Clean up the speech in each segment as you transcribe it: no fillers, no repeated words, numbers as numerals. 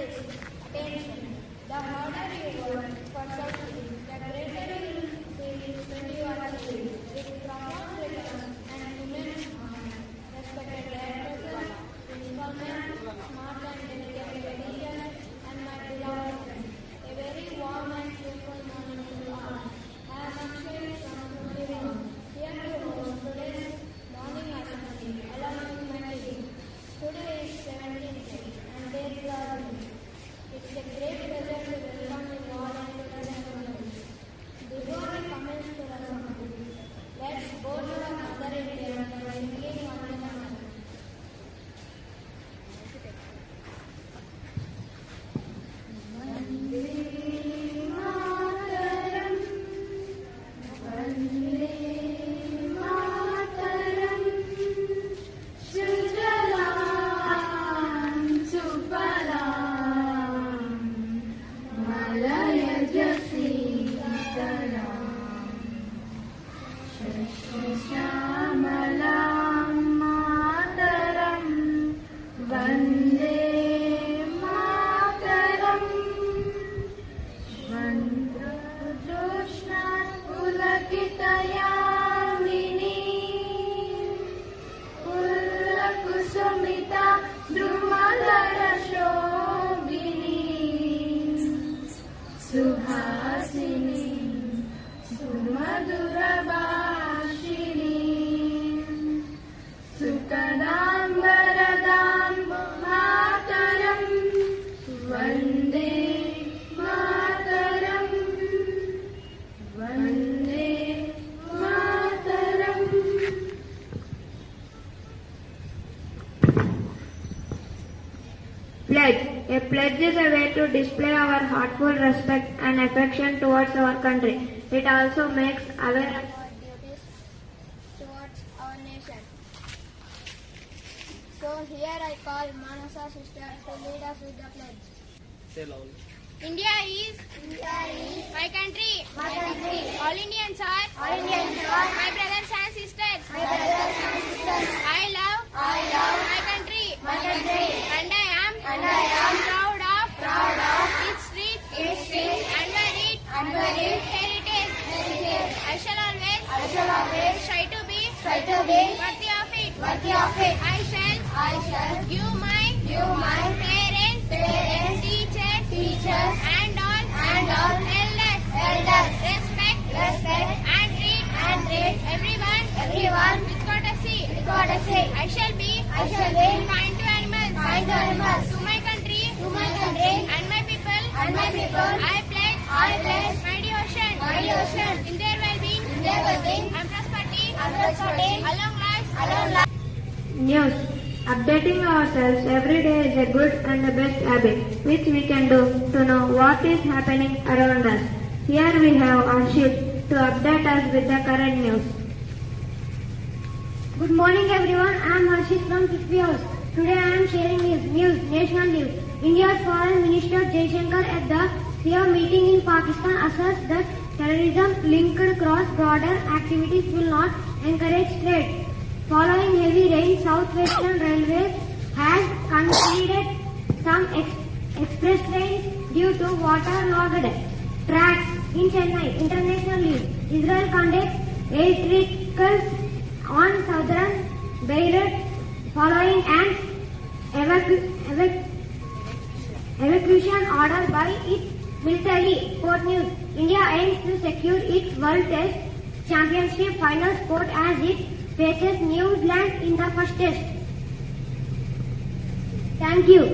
is attention. The harder you work for something, the greater you feel when you achieve it. With profound returns and immense honor. Respected directors, principal men, smart and dedicated teachers, and my beloved friends, a very warm and cheerful morning to all. I am Akshay from PRITHVI, here to host today's morning assembly along with my team. Today is 17th day and there is our meeting. It's a great pleasure to welcome you all into the assembly. Before we commence to the assembly, let's go to our Mother India by singing Vande Mataram. Pledge. A pledge is a way to display our heartfelt respect and affection towards our country. It also makes aware of our duties Towards our nation. So here I call Manasa sister to lead us with the pledge. Say loudly. India is my country. All Indians are my brothers and sisters. I love my country. And I am proud of its rich and varied heritage. I shall always try to be worthy of it. I shall give my parents, teachers, and all elders respect and treat everyone with courtesy. I shall be kind to animals, to my country and my people. I pledge my devotion in their well-being and prosperity. Along lives. news. Updating ourselves every day is a good and the best habit which we can do to know what is happening around us. Here we have Arshit to update us with the current news. Good morning everyone, I am Harshit from PRITHVI House. Today I am sharing national news. India's Foreign Minister Jaishankar at the SEA meeting in Pakistan asserts that terrorism-linked cross-border activities will not encourage trade. Following heavy rain, Southwestern Railway has concluded some express trains due to water-logged tracks. In Chennai, international news. Israel conducts airstrikes on southern Beirut following an evacuation order by its military. Sport news. India aims to secure its World Test Championship final spot as it faces New Zealand in the first test. Thank you.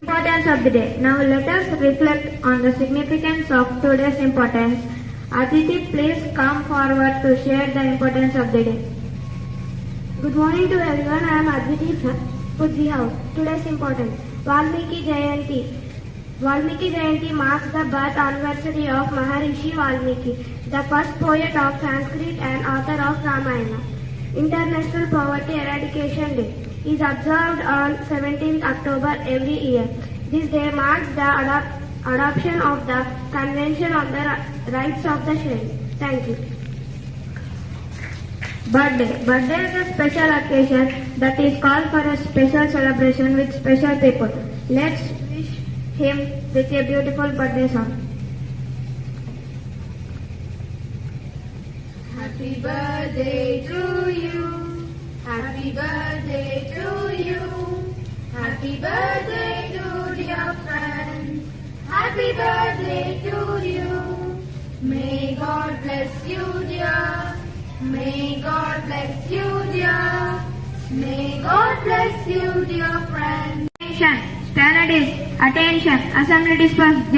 Importance of the day. Now let us reflect on the significance of today's importance. Aditi, please come forward to share the importance of the day. Good morning to everyone. I am Aditi from PRITHVI House. Today's importance. Valmiki Jayanti. Valmiki Jayanti marks the birth anniversary of Maharishi Valmiki, the first poet of Sanskrit and author of Ramayana. International Poverty Eradication Day is observed on 17th October every year. This day marks the adoption of the Convention on the Rights of the Child. Thank you. Birthday. Birthday is a special occasion that is called for a special celebration with special people. Let's wish him with a beautiful birthday song. Happy birthday to you. Happy birthday to you. Happy birthday to dear friend. Happy birthday to you. May God bless you, dear. May God bless you, dear. May God bless you, dear friend. Attention. Standard is attention. Assembly dispersed.